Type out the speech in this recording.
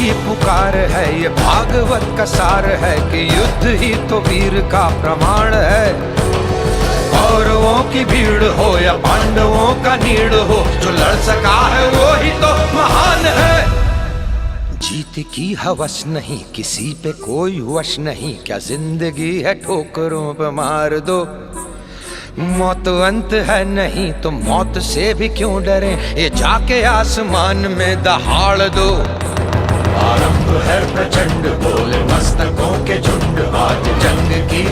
की पुकार है, ये भागवत का सार है कि युद्ध ही तो वीर का प्रमाण है। कौरवों की भीड़ हो या पांडवों का नीड़ हो, जो लड़ सका है वो ही तो महान है। जीत की हवस नहीं, किसी पे कोई वश नहीं, क्या जिंदगी है ठोकरों पे मार दो। मौत अंत है नहीं तो मौत से भी क्यों डरे, ये जाके आसमान में दहाड़ दो। आरंभ है प्रचंड, बोले मस्तकों के झुंड, आज जंग की